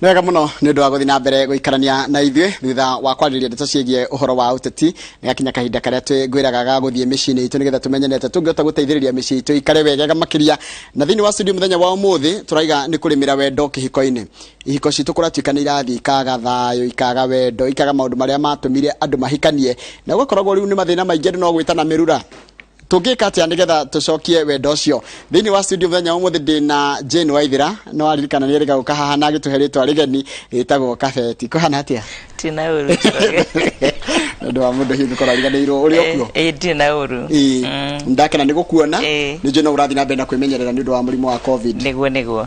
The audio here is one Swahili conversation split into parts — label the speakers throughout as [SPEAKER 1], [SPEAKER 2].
[SPEAKER 1] Nega muno ni ndu wa guthi na mbere guikarania na ithuĩ thutha wa kwarĩrĩria ndeto ciĩgiĩ ũhoro wa ũteti nĩgakinya kahinda karĩa twĩngwĩraga ga gũthiĩ mĩciĩ-inĩ itũ nĩgetha tũmenyenete tũngĩhota gũteithĩrĩria mĩciĩ itũ ikare wega makĩria na thĩinĩ wa studio mũthenya wa ũmũthĩ tũraiga nĩ kũrĩmĩra wendo kĩhiko-inĩ ihiko citũ kũratuĩka nĩ irathiĩ ikaga thayũ ikaga wendo ikaga maũndũ marĩa matũmire andũ mahikanie na gũkoragwo rĩu nĩ mathĩna maingĩ andũ no gwĩtana mĩrura tũngĩka atĩa nĩgetha tũcokie wendo ũcio thĩinĩ wa studio mũthenya wa ũmũthĩ ndĩna Jane Waithira no aririkana nĩ erĩga gũka haha na agĩtũhe rĩtwa rĩgeni rĩtagwo kabeti kũhana atĩa
[SPEAKER 2] tina ũru
[SPEAKER 1] nĩ wa mũndũ hihi gũkorwo ariganĩirwo ũrĩ okuo
[SPEAKER 2] tina ũru
[SPEAKER 1] ndakena nĩ gũkuona nĩ njũĩ no ũrathiĩ na mbere na kwĩmenyerera nĩ ũndũ wa mũrimũ wa covid
[SPEAKER 2] nĩguo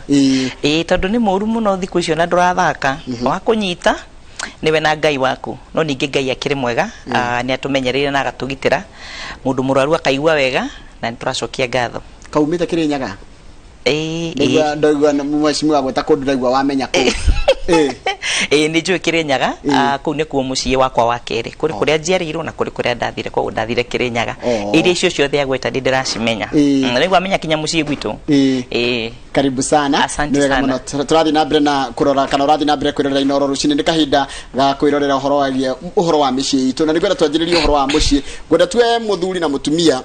[SPEAKER 2] tondũ nĩ mũru mũno thikũ icio na ndũrathaka wa kũnyita niwe na Ngai waku no ningĩ Ngai akĩrĩ mwega nĩ atũmenyereire na agatũgitĩra mũndũ mũrwaru akaigua wega na nĩ tũracokia ngatho
[SPEAKER 1] kaumĩte Kĩrĩnyaga ndaigua mheshimiwa gweta kũndũ ndaigua wamenya kũ
[SPEAKER 2] nĩ njũĩ Kĩrĩnyaga kũu nĩkuo mũciĩ wakwa wa kerĩ kũrĩ kũrĩa njiarĩirwo na kũrĩ kũrĩa ndathire koguo ndathire Kĩrĩnyaga iria icio ciothe agweta ndĩ ndĩracimenya nĩguo amenya kinya mũciĩ gwitũ
[SPEAKER 1] karibu sana
[SPEAKER 2] nĩwega mũno
[SPEAKER 1] tũrathiĩ na mbere na kũrora kana ũrathiĩ na mbere kwĩrorera inoro rũcinĩ nĩ kahinda ga kwĩrorera ũhoro wa mĩciĩ itũ na nĩngwenda twanjĩrĩrie ũhoro wa mũciĩ ngwenda tuoe mũthuri na mũtumia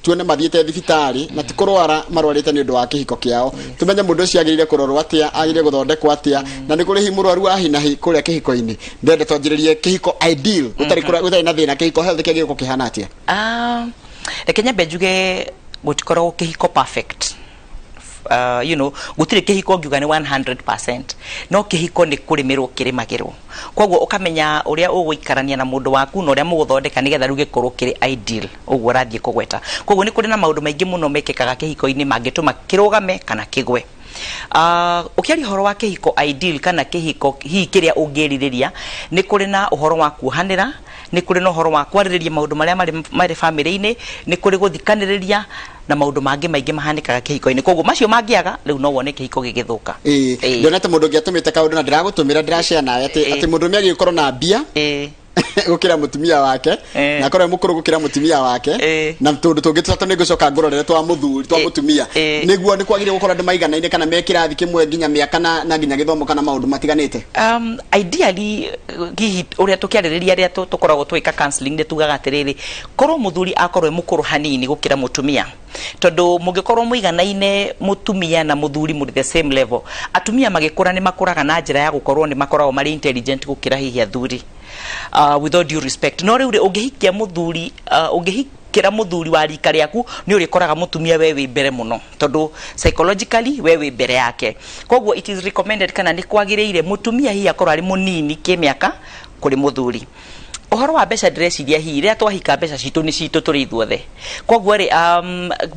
[SPEAKER 1] tuone mathiĩte thibitarĩ na tikũrwara marwarĩte nĩ ũndũ wa kĩhiko kĩao tumenye mũndũ ũcio agĩrĩire kũrorwo atĩa agĩrĩire gũthondekwo atĩa na nĩ kũrĩ hi mũrwaru wa hinahi kũrĩa kĩhiko-inĩ ndende twanjĩrĩrie kĩhiko ideal gũtarĩ na thĩna kĩhiko health kĩagĩrĩirwo kĩhana atĩa
[SPEAKER 2] reke nyambe njuge gũtikoragwo kĩhiko perfect gũtirĩ kĩhiko ngiuga nĩ 100% no kĩhiko nĩ kũrĩmĩrwo kĩrĩmagĩrwo koguo ũkamenya ũrĩa ũgũikarania na mũndũ waku na ũrĩa mũgũthondeka nĩgetha rĩu gĩkorwo kĩrĩ ideal ũguo ũrathiĩ kũgweta koguo nĩ kũrĩ na maũndũ maingĩ mũno mekĩkaga kĩhiko-inĩ mangĩtũma kĩrũgame kana kĩgwe ũkĩaria ũhoro wa kĩhiko ideal kana kĩhiko hihi kĩrĩa ũngĩrirĩria nĩ kũrĩ na ũhoro wa kuohanĩra nĩ kũrĩ na ũhoro wa kwarĩrĩria maũndũ marĩa marĩ family-inĩ nĩ kũrĩ gũthikanĩrĩria na maũndũ mangĩ maingĩ mahanĩkaga kĩhiko-inĩ koguo macio mangĩaga rĩu no wone kĩhiko gĩgĩthũka
[SPEAKER 1] ndionete mũndũ ũngĩatũmĩte kaũndũ na ndĩragũtũmĩra ndĩrashare nawe atĩ mũndũ ũmwe agĩkorwo na mbia gũkĩra mũtumia wake na akorwo mũkũrũ gũkĩra mũtumia wake na tũndũ tũngĩ tũtatũ nĩ ngũcoka ngũrorere twa mũthuri twa mũtumia nĩguo nĩ kwagĩrĩire gũkorwo andũ maiganaine kana me kĩrathi kĩmwe nginya mĩaka na nginya gĩthomo kana maũndũ matiganĩte
[SPEAKER 2] ideally hihi ũrĩa tũkĩarĩrĩria rĩrĩa tũkoragwo twĩka counseling nĩ tugaga atĩrĩrĩ korwo mũthuri akorwo e mũkũrũ hanini gũkĩra mũtumia tondũ mũngĩkorwo mũiganaine mũtumia na mũthuri mũrĩ the same level atumia magĩkũra nĩ makũraga na njĩra ya gũkorwo nĩ makoragwo marĩ intelligent gũkĩra hihi athuri with all due respect no rĩu ũngĩhikia mũthuri ũngĩhikĩra mũthuri wa rika rĩaku nĩ ũrĩkoraga mũtumia we wĩ mbere mũno tondũ psychologically we wĩ mbere yake koguo it is recommended kana nĩ kwagĩrĩire mũtumia hihi akorwo arĩ mũnini kĩmĩaka kũrĩ mũthuri ũhoro wa mbeca ndĩreciria hihi rĩrĩa twahika mbeca citũ nĩ citũ tũrĩ ithuothe koguo rĩ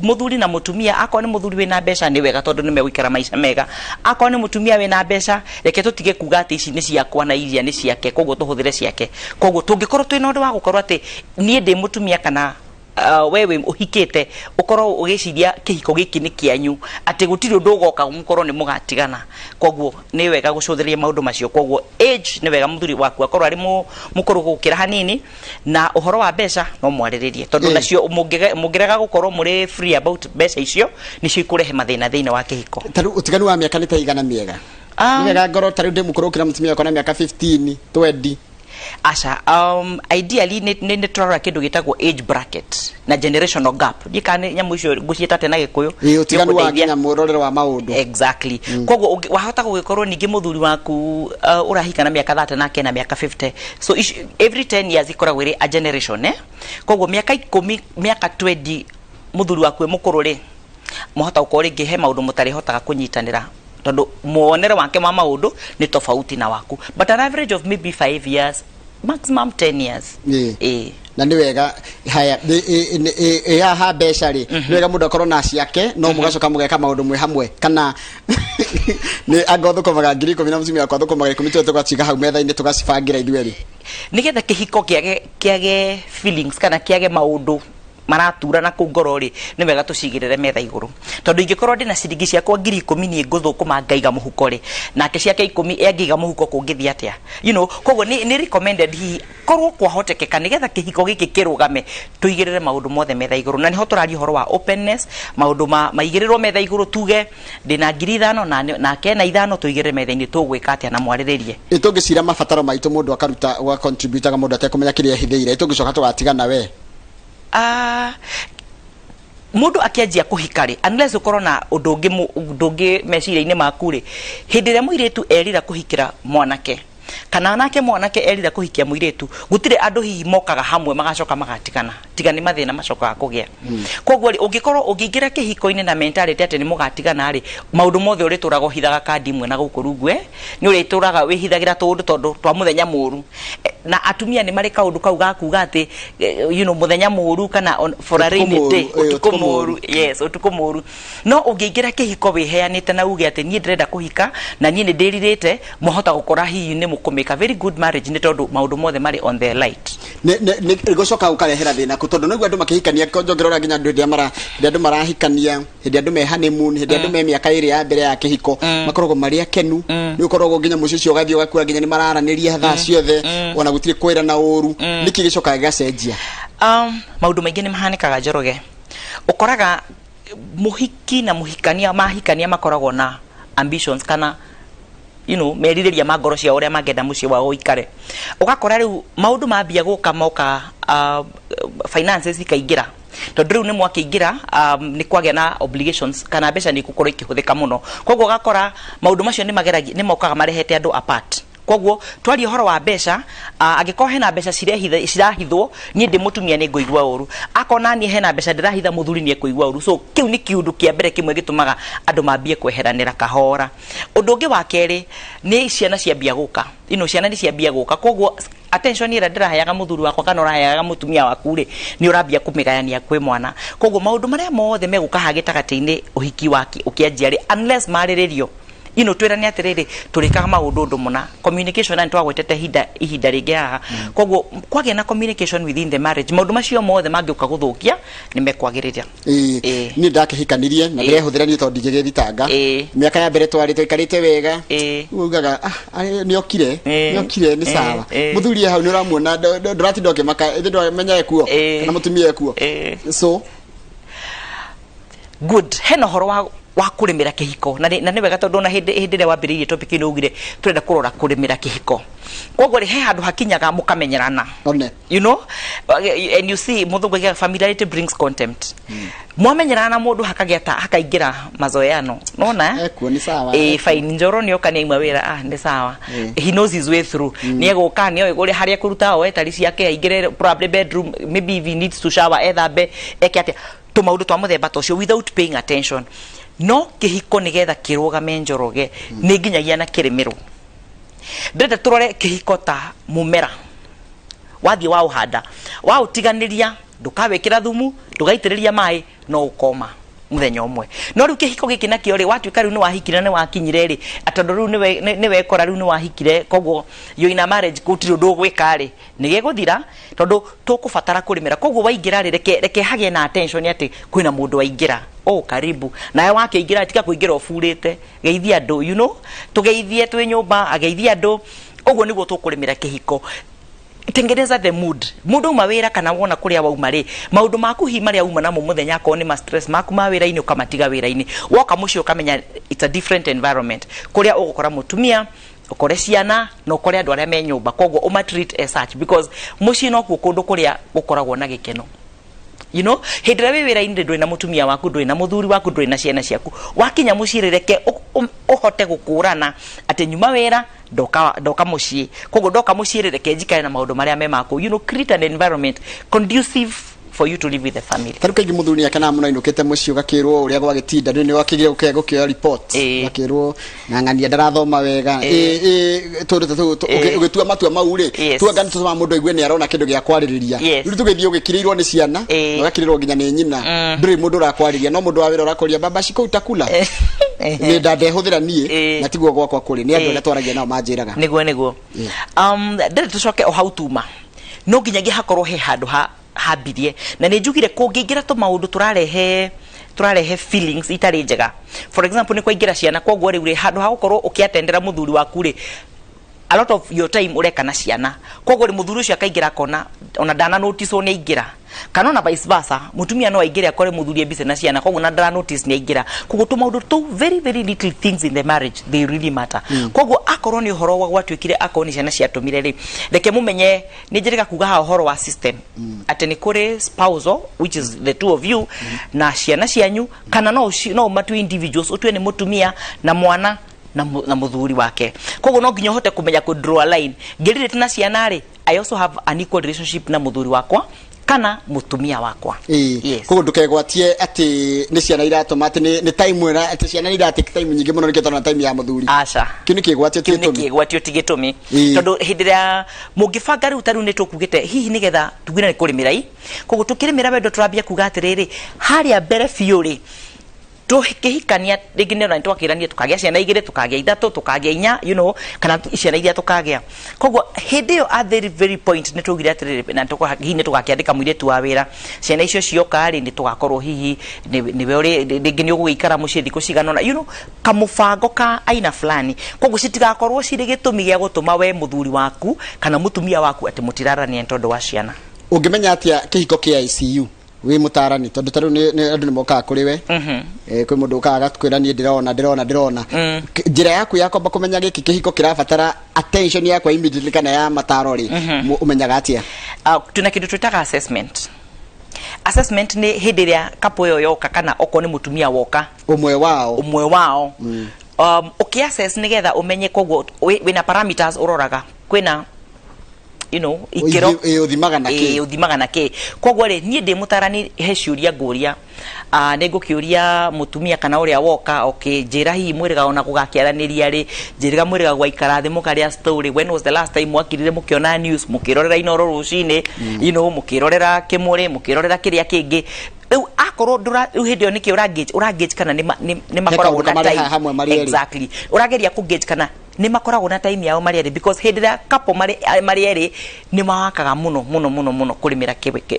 [SPEAKER 2] mũthuri na mũtumia akorwo nĩ mũthuri wĩna mbeca nĩ wega tondũ nĩ megũikara maica mega akorwo nĩ mũtumia wĩna mbeca reke tũtige kuga atĩ ici nĩ ciakwa na iria nĩ ciake koguo tũhũthĩre ciake koguo tũngĩkorwo twĩna ũndũ wa gũkorwo atĩ niĩ ndĩ mũtumia kana wewe ũhikĩte ũkorwo ũgĩciria kĩhiko gĩkĩ nĩ kĩanyu atĩ gũtirĩ ũndũ ũgoka mũkorwo nĩ mũgatigana koguo nĩ wega gũcũthĩrĩria maũndũ macio koguo age nĩ wega mũthuri waku akorwo arĩ mũkũrũ gũkĩra hanini na ũhoro wa mbeca no mwarĩrĩrie tondũ nacio mũngĩrega gũkorwo mũrĩ free about mbeca icio nĩcio ikũrehe mathĩna thĩinĩ wa kĩhiko
[SPEAKER 1] tarĩu ũtiganu wa mĩaka nĩ ta igana mĩega nĩ wega ngorwo tarĩu ndĩ mũkũrũ gũkĩra mũtumia wakwa na mĩaka 15 20
[SPEAKER 2] Asha, ideally nĩ tũrarora kĩndũ gĩtagwo age bracket na generational gap ndikane nyamũ icio ngũciĩtate na gĩkũyũ
[SPEAKER 1] ũtiganu wa nginya mũrorere wa maũndũ
[SPEAKER 2] exactly koguo wahota gũgĩkorwo ningĩ mũthuri waku ũrahika na mĩaka 30 nake na mĩaka 50 so every 10 years ikoragwo ĩrĩ a generation koguo mĩaka 10 mĩaka 20 mũthuri waku mũkũrũ rĩ mũhota gũkorwo rĩngĩ he maũndũ mũtarĩhotaga kũnyitanĩra tondũ muonere wake ma maũndũ nĩ tofauti na waku but an average of maybe 5 years maximum 10 years
[SPEAKER 1] na nĩ wega haya ha mbeca rĩ nĩ wega mũndũ akorwo na ciake no mũgacoka mũgeka maũndũ mwe hamwe kana nĩ agothũkomaga 10,000 na mũtumia wakwa thũkomaga 10,000 tũgaciga hau metha-inĩ tũgacibangira ithuerĩ
[SPEAKER 2] nĩgetha kĩhiko kĩage feelings kana kĩage maũndũ maratura na kũ ngoro ri nĩ wega tũcigĩrĩre metha igũrũ tondũ ingĩkorwo ndĩna ciringi ciakwa 10,000 niĩ ngũthũkũma ngaiga mũhuko ri nake ciake 10 engĩiga mũhuko kũngĩthia atĩa koguo nĩ recommended hihi korwo kwahotekeka nĩgetha kĩhiko gĩkĩ kĩrũgame tũigĩrĩre maũndũ mothe metha igũrũ na nĩho tũraria ũhoro wa openness maũndũ maigĩrĩrwo metha igũrũ tuge ndĩna 5,000 nake na 5,000 tũigĩrĩre metha-inĩ tũgwĩka atĩa na mwarĩrĩrie
[SPEAKER 1] tũngĩcira mabataro maitũ mũndũ akaruta gwa contributaga mũndũ atekũmenya kĩrĩa ehithĩire tũngĩcoka tũgatigana we mundu akianjia kuhika ri unless ukorwo na ũndũ ũngĩ meciria-inĩ maku ri hĩndĩ ĩrĩa mũirĩtu erira kuhikira mwanake kana nake mwanake erira kuhikia mũirĩtu gũtirĩ andũ hihi mokaga hamwe magacoka magatigana tiga nĩ mathĩna macokaga kũgĩa koguo ri ũngĩkorwo ũngĩingĩra kĩhiko-inĩ na mentality atĩ nĩ mũgatigana ri maũndũ mothe ũrĩtũraga ũhithaga kandi imwe na gũkũ rungu nĩ ũrĩtũraga wĩhithagĩra tũũndũ tondũ twa mũthenya mũru na atumia nĩ marĩ kaũndũ kau gakuga atĩ mũthenya mũru kana for a rainy day ũtukũ mũru yes ũtukũ mũru no ũngĩingĩra kĩhiko wĩheanĩte na uge atĩ niĩ ndĩrenda kũhika na niĩ nĩ ndĩrirĩte mũhota gũkora hihi nĩ mũkũmĩka very good marriage nĩ tondũ maũndũ mothe marĩ on the light nĩ gũcoka ũkarehera thĩna tondũ nĩguo andũ makĩhikania njongerera nginya hĩndĩ andũ marahikania hĩndĩ andũ me honeymoon hĩndĩ andũ me mĩaka ĩrĩ ya mbere ya kĩhiko makoragwo marĩ akenu nĩ ũkoragwo nginya mũciĩ ũcio ũgathiĩ ũgakua nginya nĩ mararanĩria thaa ciothe ona gũtirĩ kwĩra na ũru nĩkĩ gĩcokaga gĩgacenjia
[SPEAKER 2] maũndũ maingĩ nĩ mahanĩkaga Njoroge ũkoraga mũhiki na mũhikania mahikania makoragwo na ambitions kana merirĩria ma ngoro ciao ũrĩa mangenda mũciĩ wao ũikare ũgakora rĩu maũndũ mambia gũka moka finances ikaingĩra tondũ rĩu nĩ mwakĩingĩra nĩ kwagĩa na obligations kana mbeca nĩ igũkorwo ikĩhũthĩka mũno koguo ũgakora maũndũ macio nĩ mokaga marehete andũ apart koguo twaria ũhoro wa mbeca angĩkorwo hena mbeca cirahithwo niĩ ndĩ mũtumia nĩ ngũigua ũru akona niĩ hena mbeca ndĩrahitha mũthuri nĩ ekũigua ũru so kĩu nĩ kiũndũ kĩa mbere kĩmwe gĩtũmaga andũ mambie kweheranĩra kahora ũndũ ũngĩ wa kerĩ nĩ ciana ciambia gũka ciana nĩ ciambia gũka koguo attention ĩrĩa ndĩraheaga mũthuri wakwa kana ũraheaga mũtumia waku rĩ nĩ ũrambia kũmĩgayania kwĩ mwana koguo maũndũ marĩa mothe megũka gatagatĩ-inĩ ũhiki wake ũkĩanjia rĩ unless marĩrĩrio twĩrane atĩrĩrĩ tũrĩkaga maũndũ ũndũ mũna communication nĩ twagwetete ihinda rĩngĩ haha koguo kwagĩa na communication within the marriage maũndũ macio mothe mangĩũka gũthũkia nĩ mekwagĩrĩria
[SPEAKER 1] niĩ ndakĩhikanirie na ndĩrehũthĩra niĩ tondũ ndingĩgĩthitanga mĩaka ya mbere twarĩ tũikarĩte wega ugaga nĩokire nĩ sawa mũthuri hau nĩ ũramuona ndũratinda ũkĩmaka ĩthĩ ndwamenya ekuo kana mũtumia ekuo so
[SPEAKER 2] good hena ũhoro wa kũrĩmĩra kĩhiko na nĩ wega tondũ na hĩndĩ ĩrĩa wambĩrĩirie topic ĩno ugire tũrenda kũrora kũrĩmĩra kĩhiko koguo rĩ he handũ hakinyaga mũkamenyerana and you see mũthũngũ akiuga familiarity brings contempt mwamenyerana na mũndũ hakaingĩra mazoeano nona
[SPEAKER 1] ni sawa
[SPEAKER 2] fine Njoro nĩ oka nĩ aima wĩra nĩ sawa he knows his way through nĩ egũka nĩ oĩ ũrĩa harĩa kũruta etari ciake aingĩre probably bedroom maybe if he needs to shower ethambe eke atĩa tũmaũndũ twa mũthemba ta ũcio without paying attention no kĩhiko nĩgetha kĩrũgame Njoroge nĩ nginyagia na kĩrĩmĩrwo ndĩrenda tũrore kĩhiko ta mũmera wathiĩ waũhanda waũtiganĩria ndũkawĩkĩra thumu ndũgaitĩrĩria maĩ no ũkoma mũthenya ũmwe no rĩu kĩhiko gĩkĩ nakĩo rĩ watuĩka rĩu nĩ wahikire nĩ wakinyire rĩ tondũ rĩu nĩ wekora rĩu nĩ wahikire koguo you're in a marriage gũtirĩ ũndũ ũgwĩka rĩ nĩ gĩgũthira tondũ tũkũbatara kũrĩmĩra koguo waingĩra rĩ reke hagĩe na attention atĩ kwĩna mũndũ waingĩra karibu nawe wakĩingĩra tiga kũingĩra ũbũrĩte geithia andũ tũgeithie twĩ nyũmba ageithia andũ ũguo nĩguo tũkũrĩmĩra kĩhiko tengeneza the mood mundu uma wĩra kana wona kũrĩa wauma rĩ maũndũ maku hi marĩa uma namo mũthenya akorwo nĩ ma stress maku ma wĩra-inĩ ũkamatiga wĩra-inĩ woka mũciĩ ũkamenya it's a different environment kũrĩa ũgũkora mũtumia ũkore ciana na ũkore andũ arĩa me nyũmba koguo ũmatreat as such because mũciĩ nokuo kũndũ kũrĩa gũkoragwo na gĩkeno hĩndĩ ĩrĩa wĩ wĩra-inĩ ndũrĩ na mũtumia waku ndũrĩ na mũthuri waku ndũrĩ na ciana ciaku wakinya mũciĩ reke ũhote gũkũrana atĩ nyuma wĩra ndoka mũciĩ koguo ndoka mũciĩ reke njikare na maũndũ marĩa me maku create an environment conducive for you to live with the family
[SPEAKER 1] tarũ kaingĩ mũthuri nĩ akena mũno ainũkĩte mũciĩ ũgakĩrwo ũrĩa gwagĩtinda nĩ wakĩgire gũkĩoya report ũgakĩrwo ng'ang'ania ndarathoma wega ũgĩtua matua mau rĩ tuanga nĩ tũtũma mũndũ aigue nĩ arona kĩndũ gĩa kwarĩrĩria rĩu tũgĩthiĩ ũgĩkirĩirwo nĩ ciana ũgakirĩrwo nginya nĩ nyina ndũrĩ mũndũ ũrakwarĩria no mũndũ wa wĩra ũrakũria baba ciko utakula nĩ ndandehũthĩra niĩ na tiguo gwakwa kũrĩ nĩ andũ arĩa twaragia nao manjĩraga
[SPEAKER 2] nĩguo ndĩrĩ tũcoke o hau tuma no nginyagia hakorwo he handũ ha hambirie na nĩ njugire kũngĩingĩra tũmaũndũ tũrarehe feelings itarĩ njega. For example, nĩ kwaingĩra ciana, koguo rĩu rĩ handũ ha gũkorwo ũkĩatendera mũthuri waku rĩ, a lot of your time ureka na ciana, koguo rĩ mũthuri ũcio akaingĩra akona ona ndana notice nĩ aingĩra, kana na vice versa mutumia no aingĩre akore mũthuri ebise na ciana, koguo na ndana notice nĩ aingĩra, koguo tũmaũndũ tũ very little things in the marriage they really matter. Koguo akorwo nĩ ũhoro wa gwatuĩkire akorwo nĩ ciana ciatũmire rĩ, reke mũmenye nĩ njĩrĩga kuga ha ũhoro wa system atĩ nĩ kũrĩ spousal which is the two of you na ciana cianyu, kana no matue individuals, utue nĩ mutumia na mwana na muthuri wake. Koguo no nginya hote kumenya ku draw a line, ngirire na ciana ri I also have an equal relationship na muthuri wakwa kana mutumia wakwa.
[SPEAKER 1] Yes. Koguo ndukegwatie ati ni ciana iratuma ati ni time ira ati ciana iratake time nyingi muno niketona time ya muthuri.
[SPEAKER 2] Acha
[SPEAKER 1] kini kigwatio tigitumi,
[SPEAKER 2] kini kigwatio tigitumi tondu hindira mungibanga riu taru ni tukugite hihi nigetha tugwira ni kurimira i, koguo tukirimira wendo turambia kuga atiriri haria mbere fiuri tukihikania ringi nä twakirania tukagĩa ciana igĩrĩ tukagĩa ithatũ tukagĩa inya, you know, kana ciana iria tukagĩa. Koguo hĩndĩ ĩyo at the very point nĩ tugire atĩrĩrĩ na hihi nĩ tugakĩandĩka mũirĩtu wa wĩra, ciana icio cioka rĩ nĩ tugakorwo hihi nĩwe ũrĩ ringi nĩ ũgũikara mũciĩ thikũ cigana ũna, you know, kamũbango ka aina fulani. Koguo citigakorwo cirĩ gĩtũmi gĩa gũtũma we mũthuri waku kana mũtumia waku atĩ mũtirarania nĩ tondũ wa ciana.
[SPEAKER 1] Ũngĩmenya atĩa kĩhiko kĩa ICU wi mutarani tondu taru ni andu ni mokaga kuri we kwi mundu ukaga tukwira ni ndirona njira yaku yakomba kumenya giki kihiko kirabatara attention yakwa immediately kana ya mataro ri umenyaga atia?
[SPEAKER 2] Tuna kindu twitaga assessment ni hindi ria kapo yo yoka kana oko ni mutumia woka
[SPEAKER 1] umwe wao
[SPEAKER 2] ukiassess nigetha umenye koguo wina parameters uroraga kwina you know ikero uthimaga na ki koguo ri nie ndi mutarani he ciuria nguria nego kiuria mutumia kana uria woka njira hi mwiriga ona gugakiaraniria ri njiriga mwiriga gwaikara thi mukaria story, when was the last time mwakirire mukiona news mukirorera inoro rucine, you know, mukirorera kimuri mukirorera kiria kingi riu akorwo hindi niki uragage kana ni makoragwo na time exactly urageria ku gauge kana ni makoragwo na time yao mari eri, because hindi ria couple mari eri ni mawakaga muno kurimira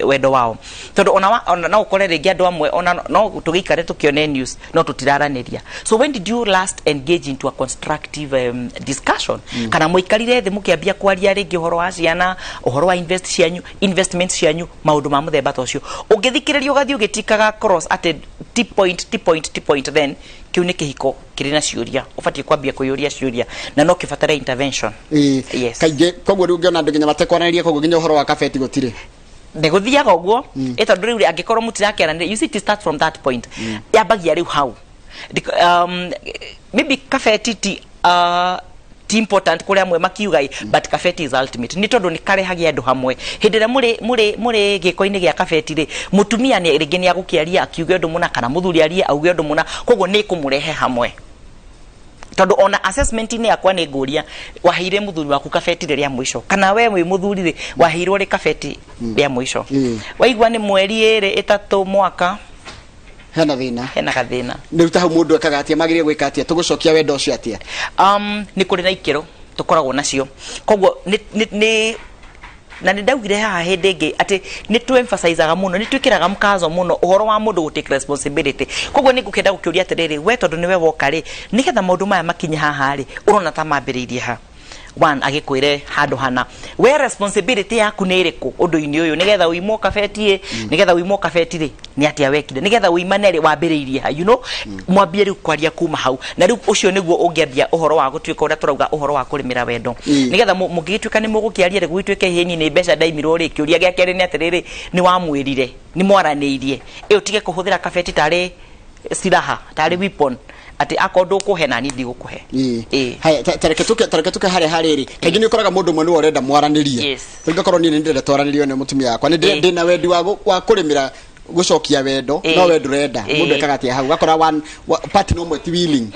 [SPEAKER 2] wendo wao, tondu ona no ukore ringi andu amwe ona no tugikare tukione news no tutiraraniria. So when did you last engage into a constructive discussion? Kana muikarire thi mukiambia kwaria ringi uhoro wa ciana, uhoro wa investments cianyu, maundu ma muthemba tocio, ungithikiriria ugathii ugitikaga cross at t point then kiu ni kihiko kiri na ciuria ubatie kwambia kuyuria ciuria na no kibatara intervention. Yes,
[SPEAKER 1] kaige koguo riu ngiona andu nginya batekwananiria koguo nginya uhoro wa kabeti gũtirĩ
[SPEAKER 2] neguthiaga uguo etondu riu angikorwo mutirakiaraniria, you see to start from that point yabagia riu hau maybe kabeti ti important kuri amwe makiugai but kabeti is ultimate ni tondu ni karehagia andu hamwe hindi ria muri gikoini gia kabeti ri mutumia ni ringi ni agukiaria akiuge undu muna kana muthuri arie auge undu muna, koguo ni kumurehe hamwe tondu ona assessment ni yakwa ni nguria wahire muthuri waku kabeti ria mwisho kana we wi muthuri ri wahirwo ri kabeti ria mwisho waigwa ni mweri 3 mwaka
[SPEAKER 1] hena gathina
[SPEAKER 2] ni
[SPEAKER 1] utaho mundu ekaga atia magirie gwika atia tugucokia wendo ucio atia?
[SPEAKER 2] Ni kuri na ikero tukoragwo nacio, koguo ni na ndaugire haha hindi ingi ati ni tu emphasizeaga muno ni twikiraga mkazo muno uhoro wa mundu take responsibility. Koguo ni ngukenda gukiuria atiriri we tondu niwe woka ri nigetha maundu maya makinye haha ri urona ta mambiriirie ha one agikwire handu hana we responsibility yaku ni iriku undu-ini uyu nigetha uimo kabeti nigetha uimo kabeti ri ni atia wekire nigetha uimane ri wambiriirie ha, you know, mwambie ri kwaria kuma hau na ri ucio niguo ungiambia uhoro wa gutwika uria turauga uhoro wa kurimira wendo nigetha mugitwika ni mugukiaria ri gwitwike hieni ni mbeca ndaimirwo ri kiuria gia keri ni atiriri ni wamwirire ni mwaraniirie iyo tige kuhuthira kabeti tari silaha tari weapon ati akondu kuhena ni ndigukuhe
[SPEAKER 1] haya tareketuke hari ri kaingĩ ni ukoraga mundu mwe ni urenda mwaranirie ngakorwo ni ndire twaranirio ni mutumia yakwa ni ndina wendi wa kurimira gucokia wendo no wendu renda mundu ekaga atia hau gakora one party no mwe ti willing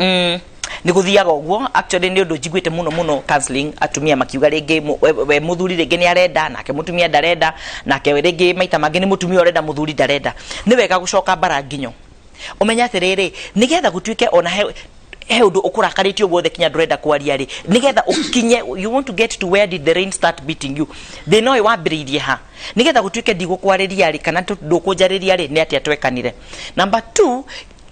[SPEAKER 2] ni guthiaga uguo. Actually ni undu njiguite muno counseling atumia makiuga ringi we muthuri ringi ni arenda nake mutumia ndarenda nake ringi maita mangi ni mutumia urenda muthuri ndarenda, ni wega gucoka bara nginyo umenya atiriri nigetha gutwike ona he undu ukurakarĩtio guothe kinya ndurenda kwaria ri nigetha ukinye you want to get to where did the rain start beating you they know wambĩrĩirie ha nigetha gũtuĩke ndigũkwarĩria ri kana ndũkũnjarĩria ri nĩ atĩa twekanire. Number 2,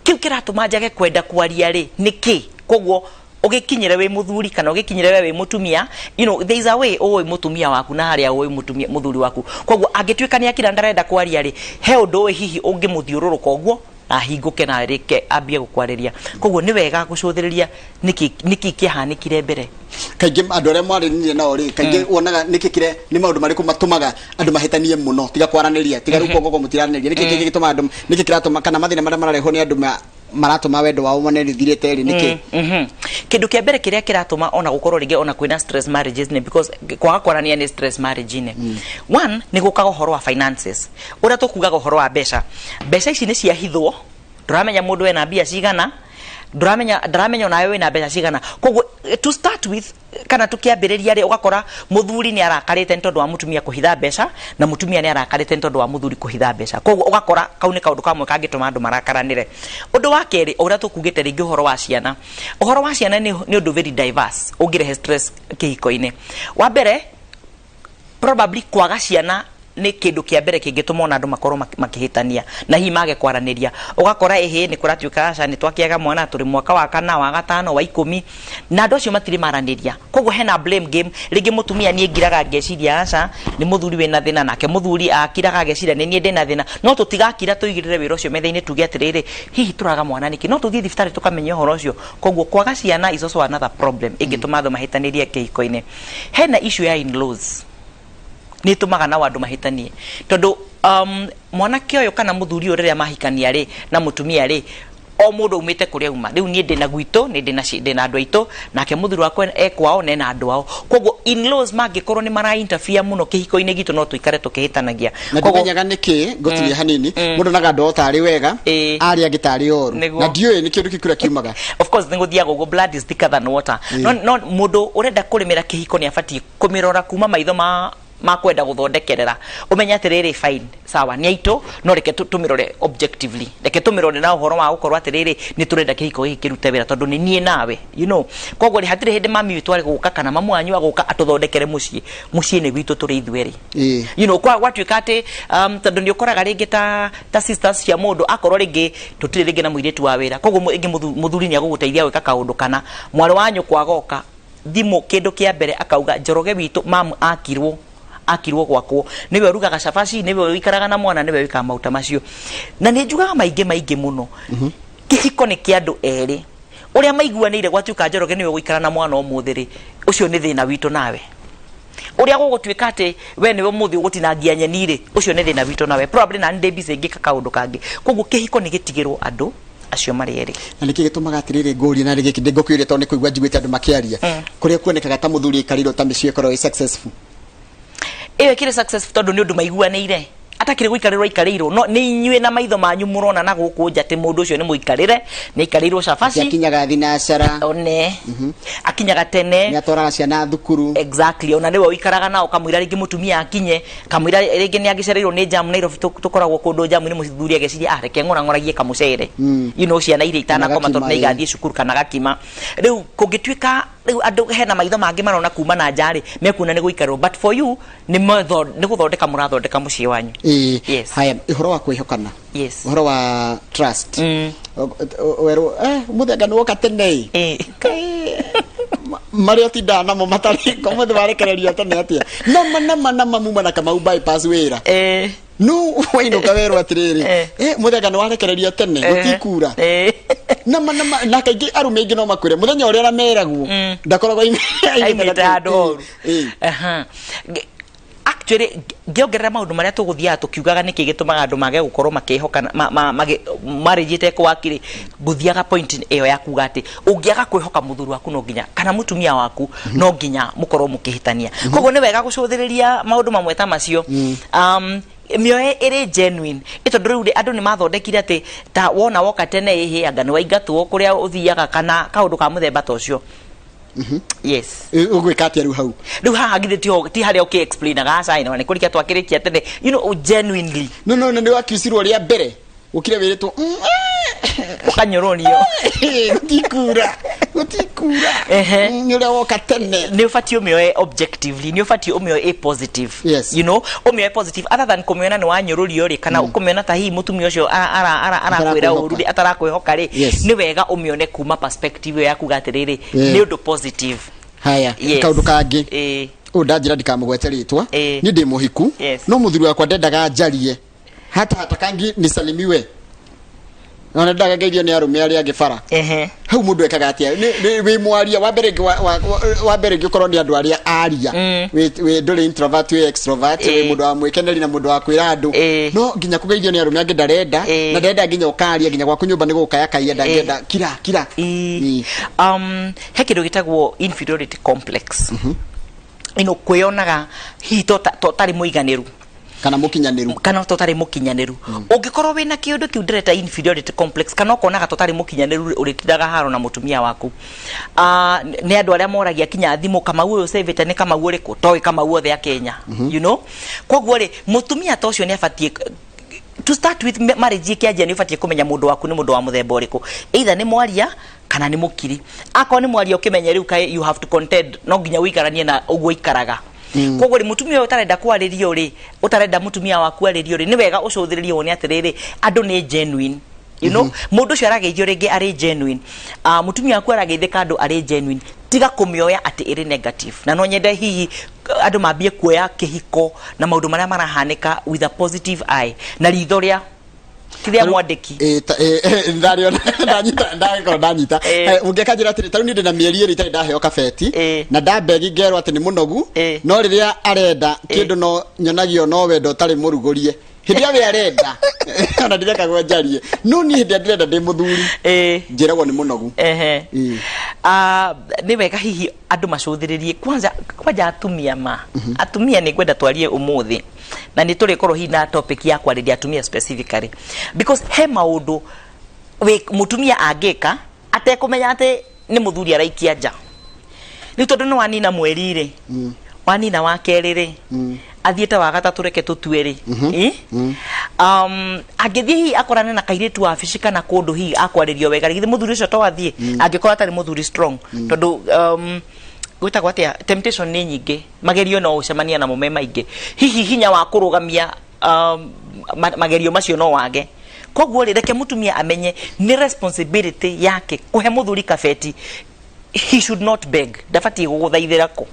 [SPEAKER 2] kiu kiratũma njage kwenda kwaria ri niki koguo ugikinyire we muthuri kana ugikinyire we mutumia, you know there is a way mutumia waku na haria mutumia muthuri waku koguo angĩtuĩka nĩ akira ndarenda kwaria ri he undu hihi ungimuthiũrũrũka ũguo na hinguke na rike ambie gũkwarĩria koguo nĩ wega gũcũthĩrĩria niki kĩhanĩkire mbere.
[SPEAKER 1] Kaingĩ andũ arĩa mwarĩrĩirie nao rĩ kaingĩ wonaga niki kire nĩ maũndũ marĩkũ matũmaga andũ mahĩtanie mũno tiga kwaranĩria tiga rĩu koko mũtiranĩria niki gĩtũma andũ niki kiratũma kana mathĩna marĩa mararehwo nĩ andũ maratũma wendo wao manethithirĩte rĩ niki
[SPEAKER 2] kĩndũ kĩa mbere kĩrĩa kĩratũma ona gũkorwo rĩngĩ ona kwĩna stress marriages nĩ because kwaga kwarania nĩ stress marriage-inĩ. One nĩ gũkaga ũhoro wa finances ũrĩa tũkugaga ũhoro wa mbeca ici nĩ ciahithwo ndũramenya mũndũ wena mbia cigana ndaramenya onawe wĩna mbeca cigana koguo to start with kana tukiambĩrĩria rĩ ũgakora mũthuri nĩ arakarĩte nĩ tondũ wa mũtumia kũhitha mbeca na mũtumia nĩ arakarĩte nĩ tondũ wa mũthuri kũhitha mbeca koguo ũgakora kau nĩ kaũndũ kamwe kangĩtũma andũ marakaranĩre. Ũndũ wa kerĩ ũrĩa tũkugĩte rĩngĩ ũhoro wa ciana nĩ ũndũ very diverse ũngĩrehe stress kĩhiko-inĩ. Wa mbere probably kwaga ciana nĩ kĩndũ kĩa mbere kĩngĩtũma ona andũ makorwo makĩhĩtania na hihi mage kwaranĩria ũgakora nĩ kũratuĩka aca nĩ twakĩaga mwana tũrĩ mwaka wa 4 wa 5 wa 10 na andũ acio matirĩ maranĩria koguo hena blame game rĩngĩ mũtumia niĩ ngiraga ngeciria aca nĩ mũthuri wĩna thĩna nake mũthuri akiraga ngeciria nĩ niĩ ndĩna thĩna no tũtigakira tũigĩrĩre wĩra ũcio metha-inĩ tuge atĩrĩrĩ hihi tũraga mwana nĩkĩ no tũthiĩ thibitarĩ tũkamenya ũhoro ũcio koguo kwaga ciana is also another problem ĩngĩtũma andũ mahĩtanĩrie kĩhiko-inĩ. Hena issue ya in-laws nĩ tũmaga na andũ mahĩtanie tondũ mwanake ũyũ kana mũthuri ũyũ rĩrĩa mahikania rĩ na mũtumia rĩ o mũndũ umĩte kũrĩa uma rĩu niĩ ndĩna gwitũ ndĩna andũ aitũ nake mũthuri wakwa ekwao na ena andũ ao koguo in-laws mangĩkorwo nĩ mara-interfere mũno kĩhiko-inĩ gitũ no tũikare tũkĩhĩtanagia
[SPEAKER 1] na ndĩmenyaga nĩkĩ ngũtirie hanini mũndũ naga andũ tarĩ wega arĩa angĩtarĩ oru na ndiũĩ nĩ kĩndũ kĩkũrĩa kiumaga. Of course nĩ gũthiaga ũguo blood is thicker than water no mũndũ ũrenda kũrĩmĩra kĩhiko nĩ abatiĩ kũmĩrora kuma maitho makwenda gũthondekerera ũmenya atĩrĩrĩ fine sawa nĩ aitũ no reke tũmĩrore objectively reke tũmĩrore na ũhoro wa gũkorwo atĩrĩrĩ nĩ tũrenda kĩhiko gĩkĩ kĩrute wĩra tondũ nĩ niĩ nawe you know koguo hatirĩ hĩndĩ mami witũ arĩ gũka kana mamu wanyu agũka atũthondekere mũciĩ nĩ gwitũ tũrĩ ithuerĩ you know gwatuĩka atĩ tondũ nĩ ũkoraga rĩngĩ ta sisters cia mũndũ akorwo rĩngĩ tũtirĩ rĩngĩ na mũirĩtu wa wĩra koguo rĩngĩ mũthuri nĩ agũgũteithia gwĩka kaũndũ kana mwarĩ wa nyũkwa agoka thimũ kĩndũ kĩa mbere akauga Njoroge witũ mamu akirwo gwakwo niwe rugaga cabaci niwe wikaraga na mwana niwe wikaga mauta macio na nĩ njugaga maingĩ mũno kĩhiko nĩ kĩa andũ erĩ ũrĩa maiguanĩire gwatuĩka Njoroge niwe gũikara na mwana ũmũthĩ rĩ ũcio nĩ thĩna witũ nawe ũrĩa gũgũtuĩka atĩ we niwe mũthĩ ũgũtinangia nyeni rĩ ũcio nĩ thĩna witũ nawe probably na ndĩ busy ngĩka kaũndũ kangĩ koguo kĩhiko nĩ gĩtigĩrwo andũ acio marĩ erĩ na nĩkĩ gĩtũmaga atĩrĩrĩ ngũria na rĩngĩ ndĩngũkwĩrĩte tondũ nĩ kũigua njiguĩte andũ makĩaria kũrĩa kuonekaga ta mũthuri aikarĩirwo ta mĩciĩ ĩkorwo ĩ successful
[SPEAKER 2] ewe kire success tondũ nĩ ũndũ maiguanĩire atakire gũikarĩrwo no nĩ inyuĩ na maitho manyu mũrona na gũkũ nja atĩ mũndũ ũcio nĩ mũikarĩre nĩ ikarĩirwo cabaci
[SPEAKER 1] akinyaga thinacara
[SPEAKER 2] one akinyaga tene
[SPEAKER 1] nĩ atwaraga ciana thukuru
[SPEAKER 2] exactly ona nĩwe ũikaraga nao kamwĩra rĩngĩ mũtumia akinye kamwĩra rĩngĩ nĩ agĩcereirwo nĩ jam Nairobi tũkoragwo kũndũ jam nĩ mũthuri ageciria reke ng'oragie kamũcere you know ciana iria itanakoma tondũ nĩ igathiĩ cukuru kana gakima rĩu kũngĩtuĩka rĩu andũ hena maitho mangĩ marona kuma na njarĩ mekuona nĩ gũikarwo but for you nĩ gũthondeka mũrathondeka mũciĩ wanyu.
[SPEAKER 1] Yes. Haya ũhoro wa kwĩhokana.
[SPEAKER 2] Yes.
[SPEAKER 1] Ũhoro wa trust. Werwo mũthenya nĩ woka tene. Mario tinda namo matari ko mũthenya warekererio tene atia. Nama muma na kama bypass wĩra. No wainũka werwo atĩrĩrĩ. Mũthenya nĩ warekererio tene gũtikura. Nama na kaingĩ arũme aingĩ no makwĩre mũthenya ũrĩa arameragwo ndakoragwo
[SPEAKER 2] aimĩte handũ horu. Actually ngĩongerera maũndũ marĩa tũgũthiaga tũkiugaga nĩkĩ gĩtũmaga andũ mage gũkorwo makĩhokana marĩnjĩte kwakĩrĩ gũthiaga point ĩyo ya kuga atĩ ũngĩaga kwĩhoka mũthuri waku no nginya kana mũtumia waku no nginya mũkorwo mũkĩhĩtania koguo nĩ wega gũcũthĩrĩria maũndũ mamwe ta macio mĩoyo ĩrĩ genuine tondũ rĩu andũ nĩ mathondekire atĩ ta wona woka tene anga nĩ waingatwo kũrĩa ũthiaga kana kaũndũ ka mũthemba ta ũcio. Yes.
[SPEAKER 1] Ugwĩka atĩa rĩu hau?
[SPEAKER 2] Rĩu haha githĩ ti harĩa ũkĩ-explainaga aca ĩno nĩ kũrĩkia twakĩrĩkia tene you know genuinely.
[SPEAKER 1] No nĩ wakiucirwo rĩa mbere ũkire wĩrĩtwo
[SPEAKER 2] ukanyoronio
[SPEAKER 1] gutikura ni ule woka tene
[SPEAKER 2] ni ufati umioe objectively ni ufati umioe positive you know umioe positive other than kumiona ni wanyororio ri kana ukumiona ta hii mutumia ucio ara kwira urudi atara kwihoka ri ni wega umione kuma perspective yaku gatiriri ni undu positive
[SPEAKER 1] haya kaundu kangi ndanjira ndikamugwete ritwa ni ndi muhiku no muthuri wakwa ndendaga njarie hata kangi nisalimiwe ona ndaga geithio ni arũme aria angifara hau mundu ekaga atia wi mwaria wa mbere ngikorwo ni andu aria aria wi nduri introvert wi extrovert wi mundu wa mwikeneri na mundu wa kwira andu no nginya kugeithio ni arũme angi ndarenda na ndenda nginya ukaria nginya gwaku nyumba ni gukaya kaia ndangenda kira he kindu gitagwo inferiority complex kwionaga hito totari muiganiru kana totari mukinyaniru ungikorwo wina kiundu kiu ndireta inferiority complex kana ukonaga totari mukinyaniru uritindaga haro na mutumia waku ni andu aria moragia kinya thimu kama uyo savete ni kama uriku toy kama uothe ya Kenya you know kogwo ri mutumia tocio ni afatie to start with marriage kiaje ni ufatie kumenya mundu waku ni mundu wa muthemba uriku either ni mwaria kana ni mukiri akao ni mwaria ukimenya riu kai you have to contend no nginya wikaranie na uguo ikaraga kogwo ri mutumia utarenda kwaririo ri utarenda mutumia waku aririo ri ni wega ucuthiririe wone atiriri andu ni genuine you know mundu cio arageithio ringi ari genuine mutumia waku arageithika andu ari genuine tiga kumioya ati iri negative na no nyende hihi andu mambie kuoya kihiko na maundu maria marahanika with a positive eye na ritho ria kiria mwandiki ndario ndanyita ungekajira ati taru ni ndina mieri iri tari ndaheo kabeti na ndambegi ngerwa ati ni munogu no riria arenda kindu no nyonagio no wendo tari murugurie hindia we arenda ona ndireka gwenjarie no ni hindia ndirenda ndi muthuri njiragwo ni munogu ni wega hihi andu macuthiririe kwanza atumia atumia ni kwenda twarie umuthi na ni turi korwo hi na topic ya kwariria atumia specifically because he maundu we mutumia angika atekumenya ati ni muthuri araikia nja ni tondu ni wanina mweri ri wanina wa keri ri athiete wa gatatu reke tutweri agithie hi akorane na kairitu wa fishika na kundu hi akwaririo wega githi muthuri ucio to athie angikora atari muthuri strong tondu gwitagwo atia temptation ni nyingi magerio no ucemania na mume maingi hihi hinya wa kurugamia magerio macio no wage kogwo reke mutumia amenye ni responsibility yake kuhe muthuri kabeti he should not beg dafati guguthaithira ko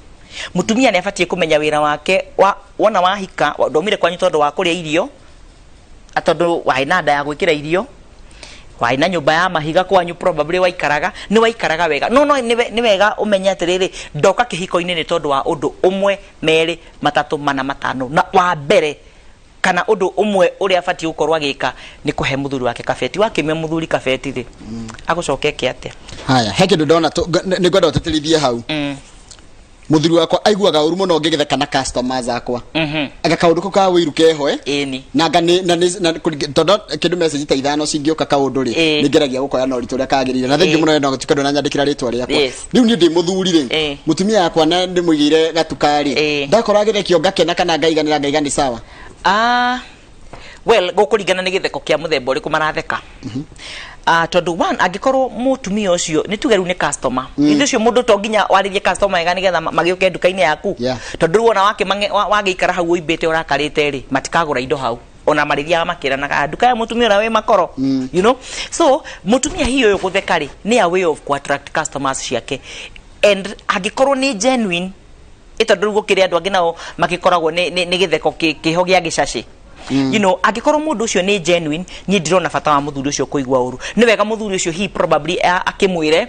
[SPEAKER 1] mutumia ni afatie kumenya wira wake wona wahika ndomire kwanyu tondu wa kuria irio atondu waina nda ya gwikira irio waina nyumba ya mahiga kwanyu probably waikaraga ni waikaraga wega no ni wega umenya atiriri ndoka kihiko-ini ni tondu wa undu umwe meri matatu mana matano na wa mbere kana undu umwe uria afatie gukorwa gika ni kuhe muthuri wake kabeti wakimia muthuri kabeti ri agucokeke atia haya he kindu ndona ni ngoda uteterithie hau muthuri wakwa aiguaga uru muno ngigithe kana customers akwa aga kaundu ka wiru kehoe na tondu kindu message ta ithano cingioka kaundu ri ningeragia gukoya no ritu ria kagirire na thengi muno no gutikendo na nyandikira ritwa riakwa riu ni ndi muthuri ri mutumia yakwa na ndi muigire gatukari ndakora agithekio ngakena kana ngaiganira ni sawa well gukuringana ni githeko kia muthemba uriku maratheka tondu one angikorwo mutumia ucio ni tugeru ni customer ithu cio mundu to nginya waririe customer ega nigetha magioke nduka-ini yaku tondu wona wageikara hau uimbite urakarite ri matikagura indo hau ona mariria makiranaga nduka ya mutumia ura we makoro you know so mutumia hiyo gutheka ri ni a way of to attract customers ciake and angikorwo ni genuine itondu gukiria andu angi nao magikoragwo ni githeko kiho gia gicaci you know agikorwo mundu ucio ni genuine ni ndirona bata wa muthuri ucio kuigwa uru ni wega muthuri ucio he probably akimwire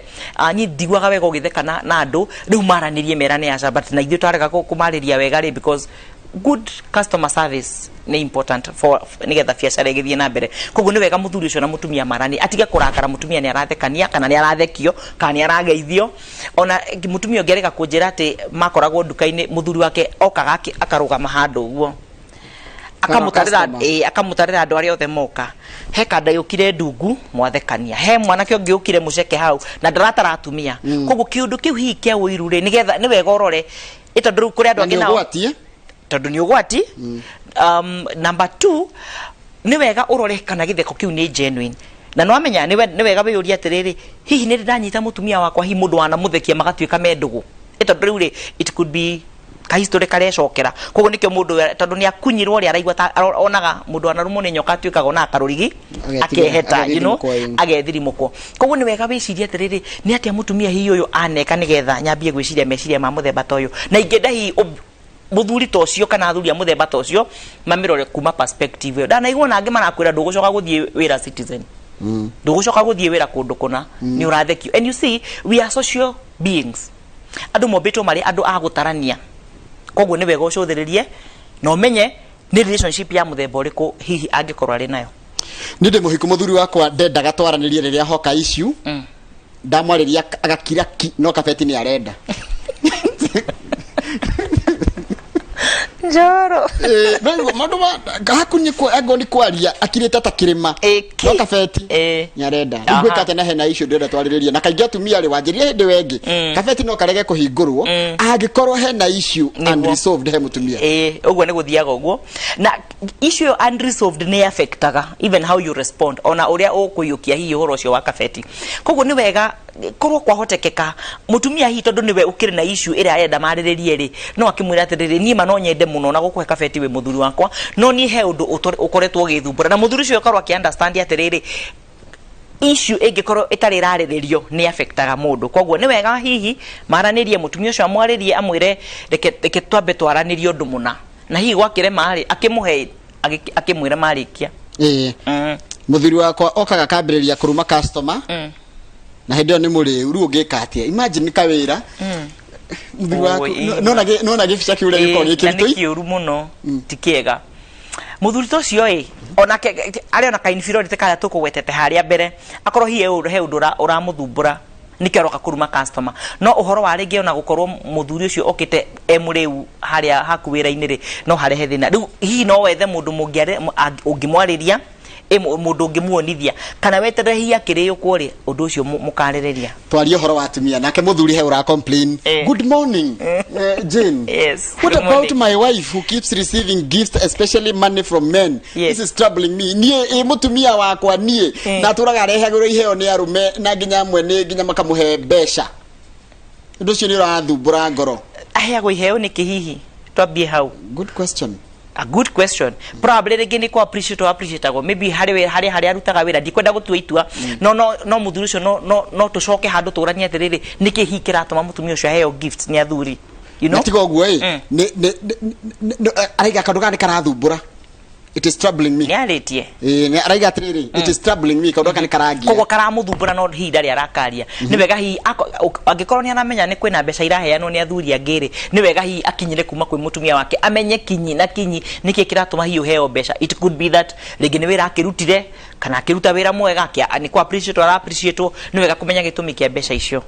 [SPEAKER 1] ni ndigwaga wega ugitheka na andu riu maranirie merane aca but na ithu twarega kumariria wega ri because good customer service ni important for nigetha biacara igithie na mbere koguo ni wega muthuri ucio na mutumia marani atige kurakara mutumia ni arathekania kana ni arathekio kana ni arageithio ona mutumia ngerega kunjira ati makoragwo nduka-ini muthuri wake okaga akarugama handu uguo akamutarira andu aria othe moka he kanda yukire ndungu mwathekania he mwanake ungi ukire muceke hau na ndaratara atumia koguo kiundu kiu hihi kia wiru ri nigetha ni wega urore itondu kuri andu angi nao tondu ni ugwati number 2 ni wega urore kana githeko kiu ni genuine
[SPEAKER 2] na no amenya ni wega wiyuria atiriri hihi ni ndanyita mutumia wakwa hi mundu wana muthekia magatuika mendugu tondu riu ri it could be ka history kare cokera koguo nikyo mundu tondu ni akunyirwo ri araigwa onaga mundu anarumo ni nyoka atuikaga ona akarurigi akeheta you know agethirimuko koguo ni wega wiciria atiriri ni atia mutumia hi uyu aneka nigetha nyambie gwiciria meciria ma muthemba toyo na ingenda hi muthuri tocio kana athuri a muthemba tocio mamirore kuma perspective yo ndanaigwa nange marakwira ndugucoka guthie wira Citizen ndugucoka guthie wira kundu kuna ni urathekio and you see we are social beings andu mombitwo mari andu a gutarania koguo ni wega ucuthiririe na umenye ni relationship ya muthemba uriku hihi angikorwo ari nayo
[SPEAKER 1] ni ndi muhiku muthuri wakwa ndendaga twaranirie riria hoka issue ndamwariria agakira no kabeti ni arenda
[SPEAKER 2] Njoro
[SPEAKER 1] no mandu gakunye ko agoni kwaria akireta ta kirima no kabeti nyarenda igweka tena hena issue ndenda twaririria na kaingi atumia ri wanjiria hindi wengi kabeti no karege kuhingurwo angikorwo hena issue unresolved he mutumia
[SPEAKER 2] uguo ni guthiaga uguo na issue unresolved ni affectaga even how you respond ona uria ukuyukia hihi uhoro ucio wa kabeti koguo ni wega korwo kwahotekeka mutumia hi tondu niwe ukiri na issue ira arenda mariririe ri no akimwira atiriri ni ma no nyende muno na gukuhe kabeti we muthuri wakwa no ni he undu ukoretwo githumbura na muthuri ucio akarwo ki understand atiriri issue ingikorwo itari rariririo ni affectaga mundu koguo ni wega hihi maranirie mutumia ucio amwaririe amwire reke twambe twaranirie undu muna na hihi gwakire mari akimuhe akimwira marikia
[SPEAKER 1] muthuri wakwa okaga kambiriria kuruma customer na hindi ni muri ru ngika atia imagine kawira muthuri wakwa nona gificha kiure giko gikirito
[SPEAKER 2] kiuru muno tikiega muthuri tocio ona ari ona ka inferiority kaya tukugwetete haria mbere akorwo he undu uramuthumbura nikeroka kuruma customer no uhoro wa ringi ona gukorwo muthuri ucio okite emureu haria hakuwira-ini ri no harehe thina riu hihi no wethe mundu mungiare ungimwariria mundu ngimuonithia kana wetere hi akiriyukwo ri undu ucio mukarereria
[SPEAKER 1] twari uhoro wa atumia nake muthuri he ura complain good morning Jane
[SPEAKER 2] yes
[SPEAKER 1] what about my wife who keeps receiving gifts especially money from men this is troubling me nie mutumia wakwa nie na turaga rehagiro iheo ni arũme na nginya mwene nginya makamuhe besha undu ucio ni urathumbura ngoro
[SPEAKER 2] aheagwo iheo ni kihihi twambie hau
[SPEAKER 1] good question
[SPEAKER 2] a good question probably again ko appreciate go maybe hari arutaga wira ndikwenda gutua itua no muthuri ucio no tucoke handu turania atiriri niki hikira tuma mutumia ucio heo gifts ni athuri you know
[SPEAKER 1] tiga guo ni araiga kandu gani karathumbura it is troubling me
[SPEAKER 2] niaritie
[SPEAKER 1] ni araiga atiriri it is troubling me kandu gani karagia
[SPEAKER 2] kogo karamuthumbura no hi ndari arakaria ni wega hi angikorwo ni anamenya ni kwina mbeca iraheanwo ni athuri angiri ni wega hi akinyire kuma kwi mutumia wake amenye kinyi na kinyi niki kiratuma hi uheo mbeca it could be that rigi ni wira akirutire kana akiruta wira mwega ni ko appreciate ni wega kumenya gitumi kia mbeca icio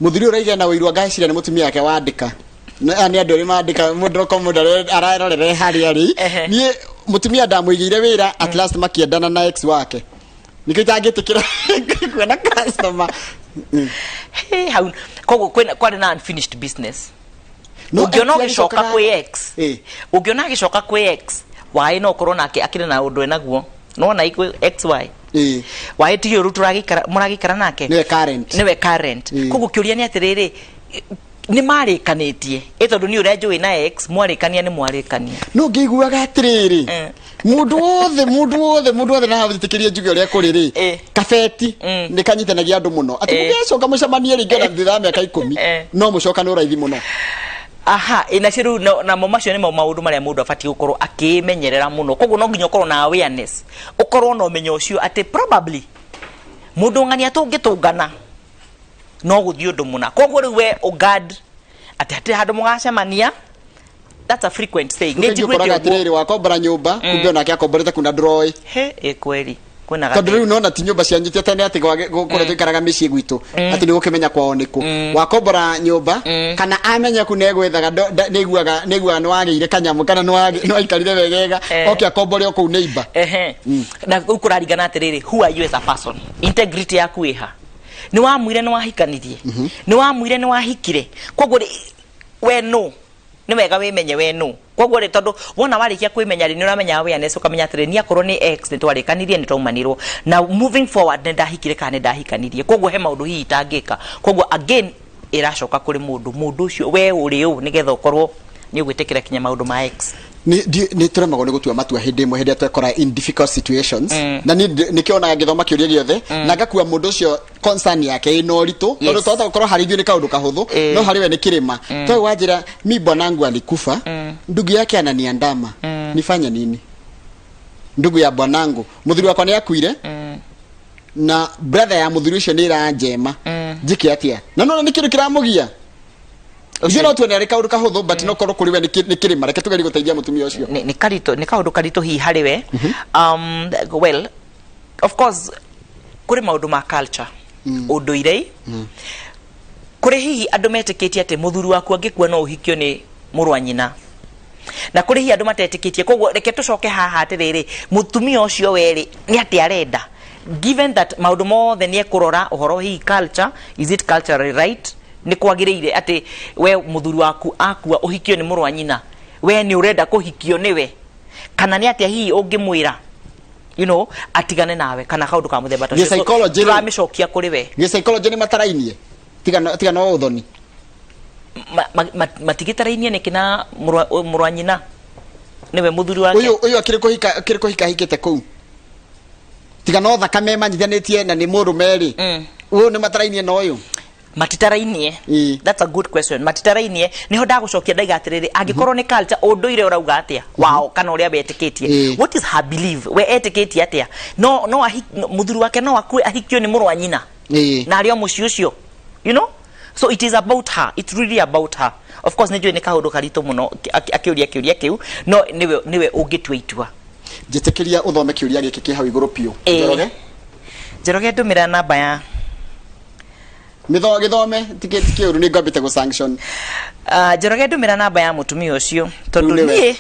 [SPEAKER 1] muthuri uraiga na wiru ngacira ni mutumia wake wandika ni andu ri mandika mundu komundo ararorere hari ari ni mutumia ndamwigire wira at last makiendana na ex wake nikitangitikira kwena customer
[SPEAKER 2] how kogo kwena na unfinished business ugiona gicoka kwi ex ugiona gicoka kwi ex why no korona akire na undu enaguo no na iko xy why tiyo ruturagikara muragikara nake niwe current kogo kiuria ni atiriri ni marikanitie tondu ni uria njui na ex mwarikania ni mwarikania
[SPEAKER 1] no ngiguaga atiriri mundu wothe na habitikirie njuge uria kuriri kabeti ni kanyitanagia andu muno ati mugecoka mucemanie ringana thitha miaka 10 no mucoka ni uraithi muno
[SPEAKER 2] aha ina ciru na momacio ni maundu maria mundu afati gukorwo akimenyerera muno koguo no nginya ukorwo na awareness ukorwo no menyo ucio ati probably mundu ngania tungitungana no guthii undu muna koguo riwe ugad ati handu mugacemania that's a frequent saying
[SPEAKER 1] ni njiguite atiriri wakombora nyumba kumbe nake akomborete kuna droi
[SPEAKER 2] kweli kwena
[SPEAKER 1] tondu riu nona ti nyumba cianjite tene ati gukore tuikaraga micii gwitu ati ni gukimenya kwao niku wakombora nyumba kana amenya ku negwethaga niguaga ni wageire kanyamu kana ni waikarire wegega oke akombore oku neighbor
[SPEAKER 2] na ukuraringana atiriri who are you as a person integrity yaku iha ni wamwire ni wahikanirie ni wamwire ni wahikire koguo we no ni wega wimenye we no koguo ri tondu wona warikia kwimenya ri ni uramenya awareness ukamenya atiri ni akorwo ni x ni twarikanirie ni twaumanirwo na moving forward ni ndahikire kana ni ndahikanirie koguo he maundu hihi tangika koguo again iracoka kuri mundu ucio we uri u nigetha ukorwo ni ugwitikira kinya maundu ma x
[SPEAKER 1] ni turemagwo ni gutua matua hindi imwe hindi twekora in difficult situations na ni kiona ngithoma kiuria giothe na ngakua mundu ucio concern yake ino ritu tondu tota gukorwo hari ithuĩ ni kaundu kahuthu no hari we ni kirima to wajira mi bwanangu alikufa ndugu yake ananiandama nifanye nini ndugu ya bwanangu muthuri wakwa ni akuire na brother ya muthuri ucio ni iranjema njike atia na no ni kindu kiramugia Ucio no tuone ari kaundu kahuthu but no korwo kuri we ni kirima reke tugeri guteithia mutumia ucio
[SPEAKER 2] ni kaundu karito hi hari we well of course kuri maundu ma culture unduire kuri hihi andu metĩkĩtie ati muthuri waku angĩkua no ũhikio ni mũrũ wa nyina na kuri hihi andu matetĩkĩtie koguo reke tucoke haha atiriri mutumia ucio weri ni ati arenda given that maundu mothe ni ekurora uhoro hihi culture is it culturally right ni kwagiriire ati we muthuri waku akua uhikio ni mũrũ wa nyina we ni urenda kuhikio niwe kana ni ati hihi ungimwira you know atigane nawe kana kaundu ka muthemba
[SPEAKER 1] tacio psychology
[SPEAKER 2] ramicokia kuri we
[SPEAKER 1] ni psychology ni matarainie tiga no uthoni
[SPEAKER 2] matigitarainie ni kina mũrũ wa nyina niwe muthuri wake
[SPEAKER 1] uyu akiri kuhika hikite kuu tiga no thakame manyithanitie na ni mũrũme ri uyu ni matarainie no uyu
[SPEAKER 2] matitarainie that's a good question matitarainie niho ndagucokia ndaiga atiriri angikorwo ni culture unduire urauga atia wao kana uria betĩkĩtie what is her belief we etĩkĩtie atia no muthuri wake no akue ahikio ni mũrũ wa nyina na ario muci ucio you know so it is about her it's really about her of course nijue ni kaundu karito muno akiuria kiu no niwe ungitua itua
[SPEAKER 1] njitikiria uthome kiuria giki ki hau iguru piu
[SPEAKER 2] Njoroge ndumira namba ya
[SPEAKER 1] githome tiketi uru ni ngambite go sanction
[SPEAKER 2] Njoroge ndumira namba ya mutumia ucio tondu nie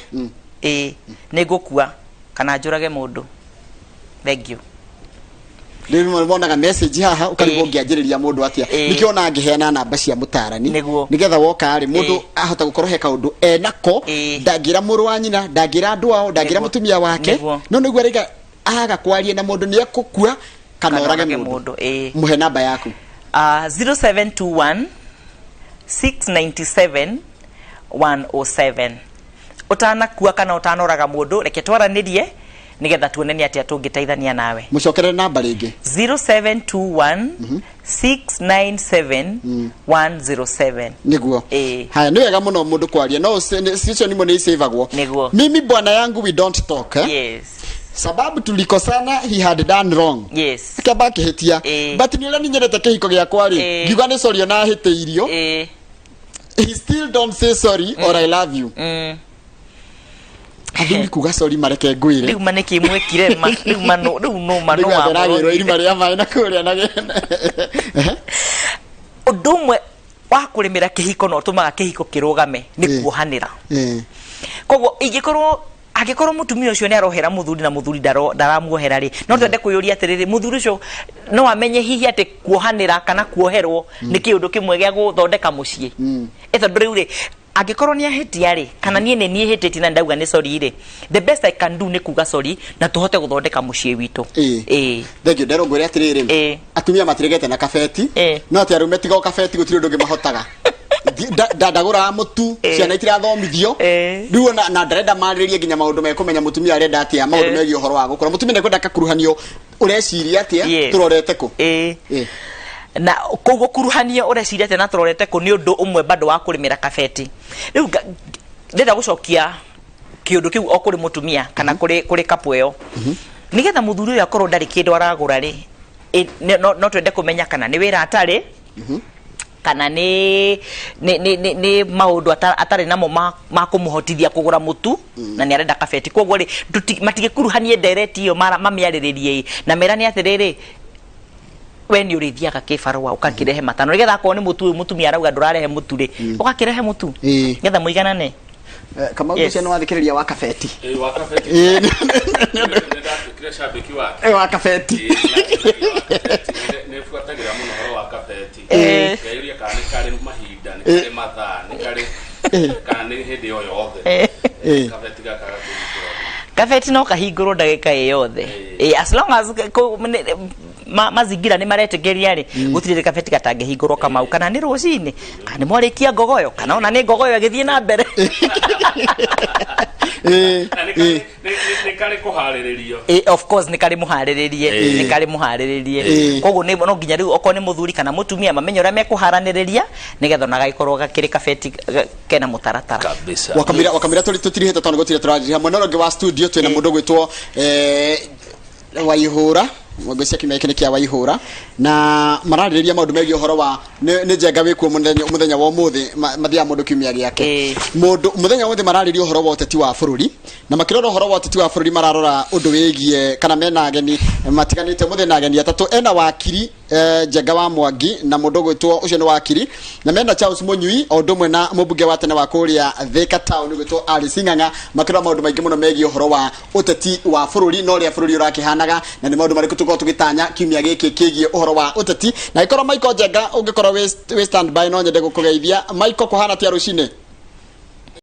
[SPEAKER 2] ni ngukua kana njurage mundu thank you
[SPEAKER 1] Ndio mwonaga message haha ukaribo ngianjiriria mundu atia nikiona ngiheana namba cia mutarani nigetha woka ari mundu ahota gukorwo he kaundu enako ndangira mũrũ wa nyina ndangira andu ao ndangira mutumia wake no niguo riga aga kwaria na mundu ni akukua kana orage mundu muhe namba yaku 0721 697 107 utanakua kana utanoraga mundu reke twaranirie nigetha tuoneni atia tungiteithania nawe mucokere namba ringi
[SPEAKER 2] 0721 697 107
[SPEAKER 1] niguo haya ni wega muno mundu kwaria no sio ni mone isavagwo mimi bwana yangu we don't talk
[SPEAKER 2] yes
[SPEAKER 1] sababu tulikosana he had done wrong
[SPEAKER 2] yes
[SPEAKER 1] kaba kihitia but ni ule ninyerete kihiko gya kwari ngiuga ni sorry na hiteirio he still don't say sorry or I love you Adini kuga sorry mareke ngwire
[SPEAKER 2] riu maniki mwekire riu no mano wa
[SPEAKER 1] ragiro iri maria mai na kuria na gene
[SPEAKER 2] udumwe wa kurimira kihiko no tumaga kihiko kirugame ni kuohanira koguo agikorwo mutumia ucio ni arohera muthuri na muthuri ndaramuohera ri no twende kuyuria atiriri muthuri ucio no amenye hihi ati kuohanira kana kuoherwo ni kiundu kimwe gya guthondeka mucii tondu riu ri agikorwo ni ahitia ri kana nie hititi na ndauga ni sorry ri the best I can do ni kuga sorry na tuhote guthondeka mucii witu
[SPEAKER 1] thank you ndero ngwire atiriri atumia matiregete na kabeti no ati arũme tiga kabeti gutiri ndungi mahotaga ndagura mutu ciana itirathomithio riu na ndarenda marĩrĩrie nginya maundu mekumenya mutumia arenda atia maundu megie uhoro wa gukora mutumia ne kwenda kakuruhanio ureciria atia turorete ku
[SPEAKER 2] na koguo kuruhanio ureciria atia na turorete ku ni undu umwe bado wa kurimira kabeti riu ndenda gucokia kiundu kiu okuri mutumia kana kuri kapu eo nigetha muthuri uyu akorwo ndari kindu aragura ri no twende kumenya kana ni wira atari kana ni maundu atari namo ma kumuhotithia kugura mutu na ni arenda kabeti koguo ri matigikuruhanie direct iyo mamiariririe na merani atiriri we ni urithiaga kibarua ukakirehe matano nigetha akorwo ni mutumia arauga ndurarehe mutu ri ukakirehe mutu nigetha muiganane
[SPEAKER 1] kama ucio no wathikiriria wa kabeti
[SPEAKER 3] wa kabeti ndakire shabiki wake
[SPEAKER 1] wa kabeti
[SPEAKER 3] ne fuatagira muno horo wa kabeti kairia kana kare mahinda ni kare mathaa ni kare kana nĩ hĩndĩ o yothe kabeti gakaga kũhingũrwo
[SPEAKER 2] kabeti no kahingũrwo ndagĩka ĩyothe as long as mazingira nĩ maretĩkĩria rĩ gũtirĩ kabeti gatangĩhingũrwo Kamau kana nĩ rũcinĩ kana nĩ mwarĩkia ngogoyo kana ona nĩ ngogoyo ĩgĩthiĩ na mbere
[SPEAKER 3] nĩ karĩ kũharĩrĩrio
[SPEAKER 2] of course nĩ karĩ mũharĩrĩrie koguo no nginya rĩu okorwo nĩ mũthuri kana mũtumia mamenye ũrĩa mekũharanĩrĩria nĩgetha ona gagĩkorwo gakĩrĩ kabeti kena mũtaratara
[SPEAKER 3] kabisa
[SPEAKER 1] wakamira tũtirĩhĩte tondũ gũtirĩ tũranjĩra mwena ũngĩ wa studio twĩna mũndũ gwĩtwo Waithira ngwĩcia kĩmea kĩnĩ kĩa Waithira na mararĩrĩria maũndũ megiĩ ũhoro wa nĩ njenga wĩkuo mũthenya wa ũmũthĩ mathiaga mũndũ kiumia gĩake mũthenya wa ũmũthĩ mararĩrĩria ũhoro wa ũteti wa bũrũri na makĩrora ũhoro wa ũteti wa bũrũri mararora ũndũ wĩgiĩ kana mena ageni matiganĩte mũthĩ na ageni atatũ ena wakiri Njenga wa Mwangi na mũndũ gwĩtwo ũcio nĩ wakiri na mena Charles Mũnyui o ũndũ ũmwe na mũmbunge wa tene wa kũrĩa Thika Town gwĩtwo Alice Ng'ang'a makĩrora maũndũ maingĩ mũno megiĩ ũhoro wa ũteti wa bũrũri na ũrĩa bũrũri ũrakĩhanaga na nĩ maũndũ marĩkũ tũkorwo tũgĩtanya kiumia gĩkĩ kĩgiĩ ũhoro wa ũteti na ikorwo Michael Njenga ũngĩkorwo wĩ stand by no nyende gũkũgeithia Michael kũhana tia rũcinĩ